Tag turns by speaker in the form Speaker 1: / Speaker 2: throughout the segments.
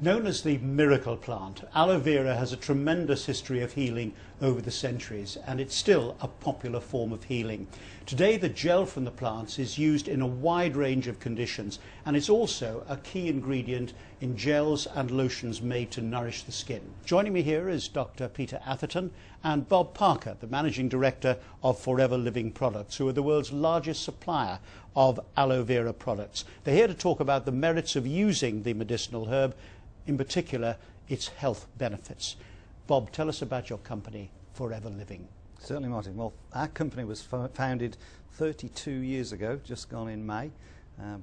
Speaker 1: Known as the miracle plant, aloe vera has a tremendous history of healing over the centuries, and it's still a popular form of healing. Today, the gel from the plants is used in a wide range of conditions, and it's also a key ingredient in gels and lotions made to nourish the skin. Joining me here is Dr. Peter Atherton and Bob Parker, the Managing Director of Forever Living Products, who are the world's largest supplier of aloe vera products. They're here to talk about the merits of using the medicinal herb, in particular its health benefits. Bob, tell us about your company, Forever Living.
Speaker 2: Certainly, Martin. Well, our company was founded 32 years ago, just gone in May,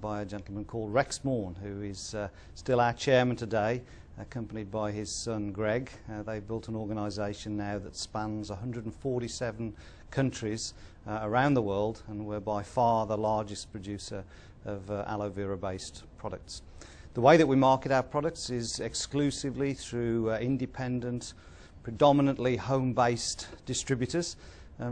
Speaker 2: by a gentleman called Rex Morn, who is still our chairman today, accompanied by his son Greg. They've built an organisation now that spans 147 countries around the world, and we're by far the largest producer of aloe vera based products. The way that we market our products is exclusively through independent, predominantly home-based distributors.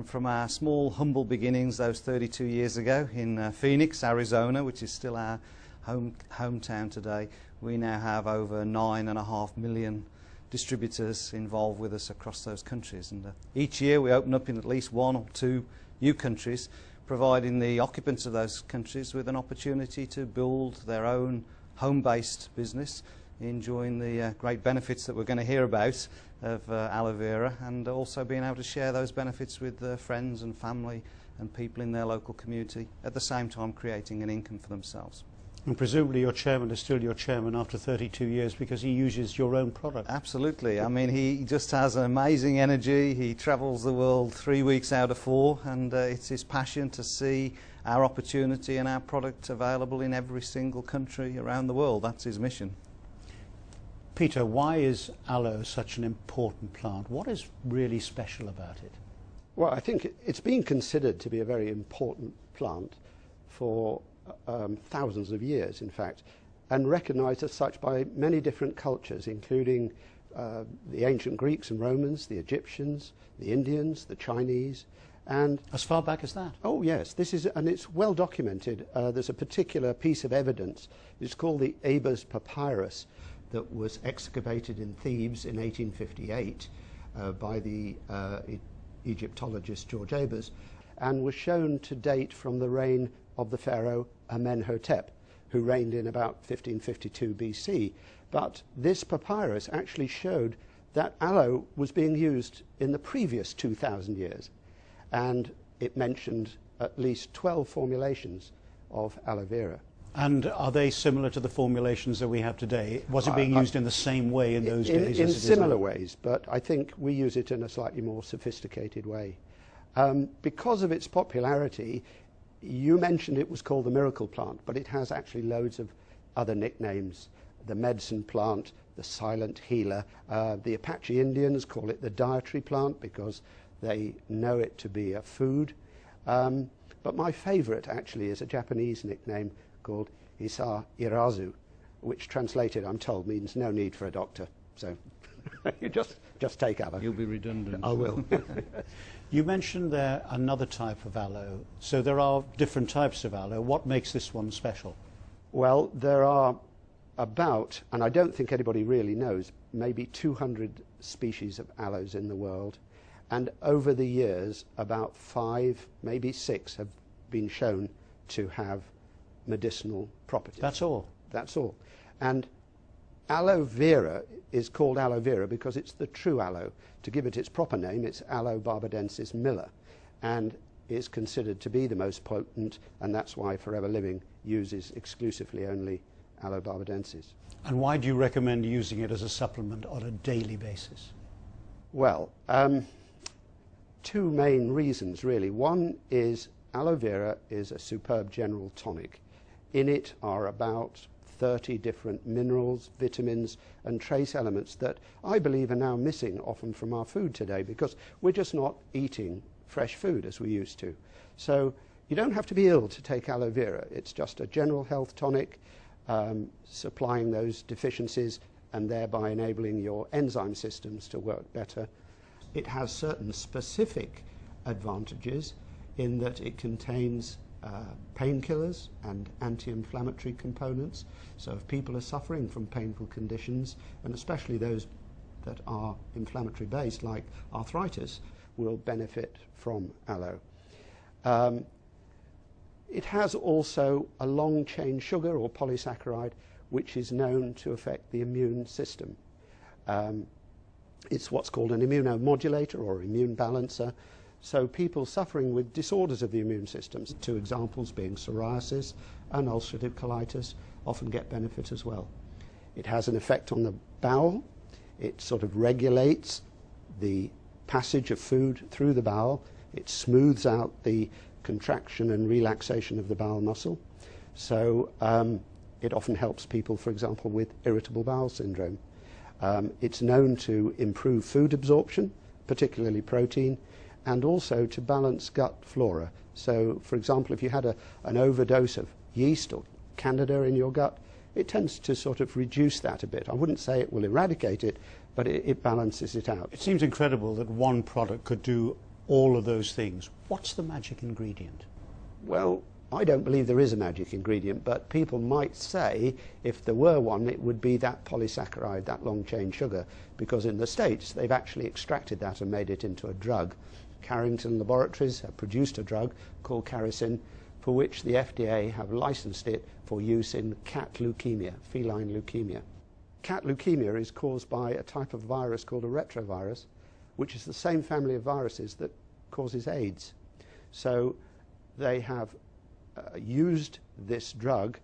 Speaker 2: From our small, humble beginnings those 32 years ago in Phoenix, Arizona, which is still our hometown today, we now have over 9.5 million distributors involved with us across those countries. And each year we open up in at least one or two new countries, providing the occupants of those countries with an opportunity to build their own home-based business, enjoying the great benefits that we're going to hear about of aloe vera, and also being able to share those benefits with their friends and family and people in their local community, at the same time creating an income for themselves.
Speaker 1: And presumably your chairman is still your chairman after 32 years because he uses your own product.
Speaker 2: Absolutely. I mean, he just has an amazing energy. He travels the world 3 weeks out of 4, and it's his passion to see our opportunity and our product available in every single country around the world. That's his mission.
Speaker 1: Peter, why is aloe such an important plant? What is really special about it?
Speaker 3: Well, I think it's been considered to be a very important plant for thousands of years, in fact, and recognized as such by many different cultures, including the ancient Greeks and Romans, the Egyptians, the Indians, the Chinese. And
Speaker 1: as far back as that?
Speaker 3: Oh yes, and it's well documented. There's a particular piece of evidence. It's called the Ebers Papyrus, that was excavated in Thebes in 1858 by the Egyptologist George Ebers, and was shown to date from the reign of the pharaoh Amenhotep, who reigned in about 1552 BC. But this papyrus actually showed that aloe was being used in the previous 2,000 years, and it mentioned at least 12 formulations of aloe vera.
Speaker 1: And are they similar to the formulations that we have today? Was it being used in the same way in those days?
Speaker 3: In similar ways, but I think we use it in a slightly more sophisticated way. Because of its popularity, you mentioned it was called the miracle plant, but it has actually loads of other nicknames. The medicine plant, the silent healer. The Apache Indians call it the dietary plant because they know it to be a food. But my favorite actually is a Japanese nickname called Isa Irazu, which translated, I'm told, means no need for a doctor. So you just take aloe.
Speaker 2: You'll be redundant.
Speaker 3: I will.
Speaker 1: You mentioned there another type of aloe. So there are different types of aloe. What makes this one special?
Speaker 3: Well, there are about, and I don't think anybody really knows, maybe 200 species of aloes in the world. And over the years, about 5, maybe 6 have been shown to have medicinal properties.
Speaker 1: That's all?
Speaker 3: That's all. And aloe vera is called aloe vera because it's the true aloe. To give it its proper name, it's Aloe barbadensis Miller, and is considered to be the most potent, and that's why Forever Living uses exclusively only Aloe barbadensis.
Speaker 1: And why do you recommend using it as a supplement on a daily basis?
Speaker 3: Well, 2 main reasons really. One is aloe vera is a superb general tonic. In it are about 30 different minerals, vitamins and trace elements that I believe are now missing often from our food today because we're just not eating fresh food as we used to. So you don't have to be ill to take aloe vera. It's just a general health tonic, supplying those deficiencies and thereby enabling your enzyme systems to work better. It has certain specific advantages in that it contains painkillers and anti-inflammatory components. So if people are suffering from painful conditions, and especially those that are inflammatory based like arthritis, will benefit from aloe. It has also a long chain sugar or polysaccharide which is known to affect the immune system. It's what's called an immunomodulator or immune balancer. So people suffering with disorders of the immune systems, two examples being psoriasis and ulcerative colitis, often get benefit as well. It has an effect on the bowel. It sort of regulates the passage of food through the bowel. It smooths out the contraction and relaxation of the bowel muscle. So it often helps people, for example, with irritable bowel syndrome. It's known to improve food absorption, particularly protein, and also to balance gut flora. So, for example, if you had an overdose of yeast or candida in your gut, it tends to sort of reduce that a bit. I wouldn't say it will eradicate it, but it balances it out.
Speaker 1: It seems incredible that one product could do all of those things. What's the magic ingredient?
Speaker 3: Well, I don't believe there is a magic ingredient, but people might say if there were one, it would be that polysaccharide, that long-chain sugar, because in the States they've actually extracted that and made it into a drug. Carrington Laboratories have produced a drug called Caricin, for which the FDA have licensed it for use in cat leukemia, feline leukemia. Cat leukemia is caused by a type of virus called a retrovirus, which is the same family of viruses that causes AIDS. So they have used this drug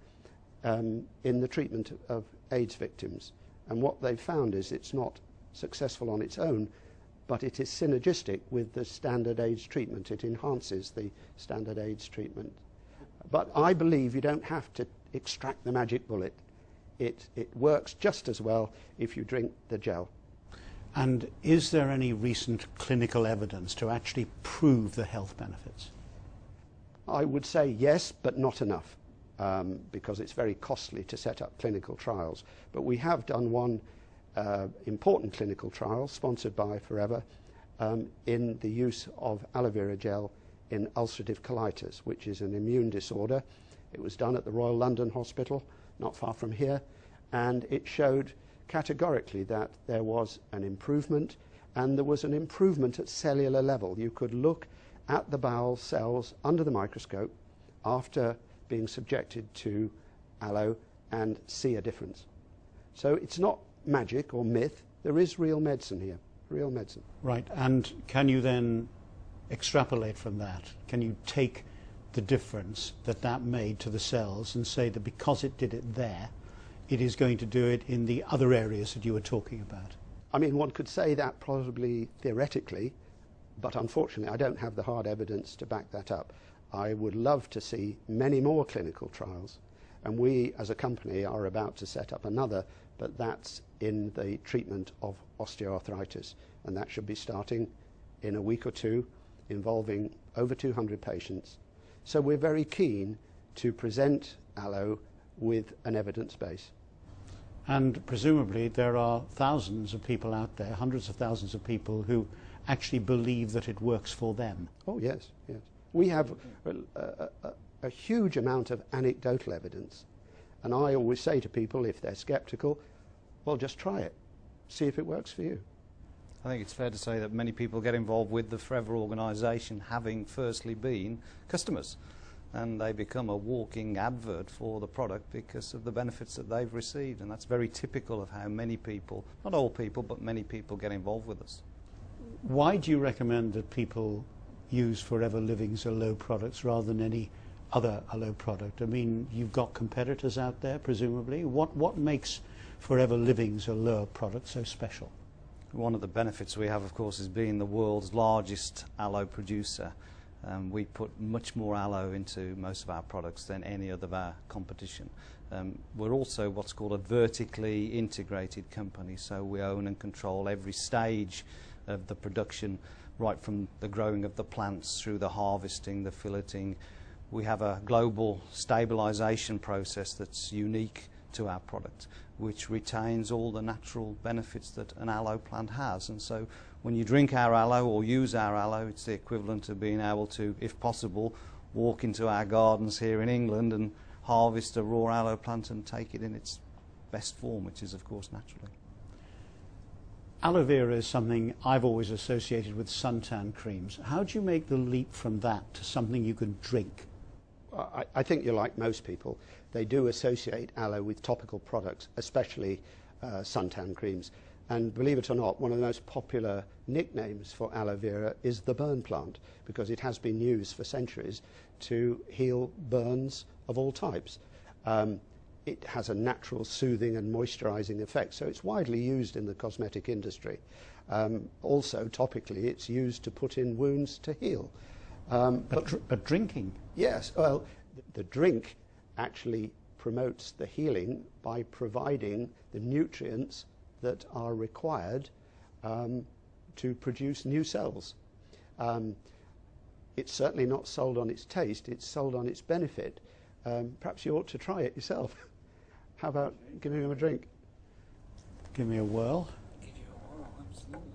Speaker 3: in the treatment of AIDS victims. And what they've found is it's not successful on its own, but it is synergistic with the standard AIDS treatment. It enhances the standard AIDS treatment. But I believe you don't have to extract the magic bullet. It works just as well if you drink the gel.
Speaker 1: And is there any recent clinical evidence to actually prove the health benefits?
Speaker 3: I would say yes, but not enough, because it's very costly to set up clinical trials. But we have done one important clinical trial sponsored by Fوريفر in the use of aloe vera gel in ulcerative colitis, which is an immune disorder. It was done at the Royal London Hospital, not far from here, and it showed categorically that there was an improvement, and there was an improvement at cellular level. You could look at the bowel cells under the microscope after being subjected to aloe and see a difference. So it's not magic or myth. There is real medicine here, real medicine.
Speaker 1: Right, and can you then extrapolate from that? Can you take the difference that made to the cells and say that because it did it there, it is going to do it in the other areas that you were talking about?
Speaker 3: I mean, one could say that probably theoretically, but unfortunately I don't have the hard evidence to back that up. I would love to see many more clinical trials, and we as a company are about to set up another, but that's in the treatment of osteoarthritis, and that should be starting in a week or two, involving over 200 patients. So we're very keen to present aloe with an evidence base.
Speaker 1: And presumably there are thousands of people out there, hundreds of thousands of people who actually believe that it works for them.
Speaker 3: Oh yes, yes. We have a huge amount of anecdotal evidence, and I always say to people, if they're skeptical, well, just try it, see if it works for you.
Speaker 2: I think it's fair to say that many people get involved with the Fوريفر organisation having firstly been customers, and they become a walking advert for the product because of the benefits that they've received, and that's very typical of how many people, not all people, but many people get involved with us.
Speaker 1: Why do you recommend that people use Fوريفر Living's aloe products rather than any other aloe product? I mean, you've got competitors out there, presumably. What makes Fوريفر Living's aloe product so special?
Speaker 2: One of the benefits we have, of course, is being the world's largest aloe producer. We put much more aloe into most of our products than any other of our competition. We're also what's called a vertically integrated company, so we own and control every stage of the production, right from the growing of the plants through the harvesting, the filleting. We have a global stabilisation process that's unique to our product, which retains all the natural benefits that an aloe plant has. And so when you drink our aloe or use our aloe, it's the equivalent of being able to, if possible, walk into our gardens here in England and harvest a raw aloe plant and take it in its best form, which is of course naturally.
Speaker 1: Aloe vera is something I've always associated with suntan creams. How do you make the leap from that to something you can drink?
Speaker 3: I think you're like most people. They do associate aloe with topical products, especially suntan creams. And believe it or not, one of the most popular nicknames for aloe vera is the burn plant, because it has been used for centuries to heal burns of all types. It has a natural soothing and moisturizing effect, so it's widely used in the cosmetic industry. Also, topically, it's used to put in wounds to heal.
Speaker 1: But drinking?
Speaker 3: Yes, well, the drink actually promotes the healing by providing the nutrients that are required to produce new cells. It's certainly not sold on its taste, it's sold on its benefit. Perhaps you ought to try it yourself. How about giving him a drink?
Speaker 1: Give me a whirl.
Speaker 4: Give you a whirl, absolutely.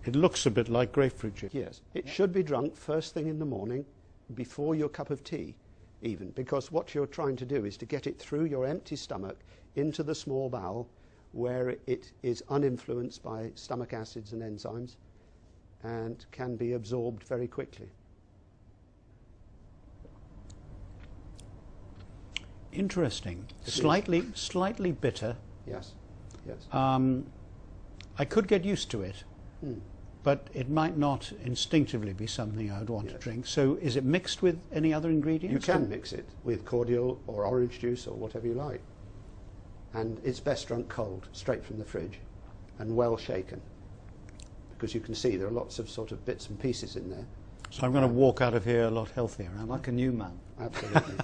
Speaker 1: It looks a bit like grapefruit juice.
Speaker 3: Yes, it should be drunk first thing in the morning, before your cup of tea even, because what you're trying to do is to get it through your empty stomach into the small bowel, where it is uninfluenced by stomach acids and enzymes and can be absorbed very quickly.
Speaker 1: Interesting. Slightly bitter.
Speaker 3: Yes, yes.
Speaker 1: I could get used to it,
Speaker 3: Mm.
Speaker 1: but it might not instinctively be something I would want to drink. So is it mixed with any other ingredients?
Speaker 3: You can mix it with cordial or orange juice or whatever you like. And it's best drunk cold, straight from the fridge, and well shaken. Because you can see there are lots of sort of bits and pieces in there.
Speaker 1: So I'm going to walk out of here a lot healthier, am I?
Speaker 2: Like a new man.
Speaker 3: Absolutely.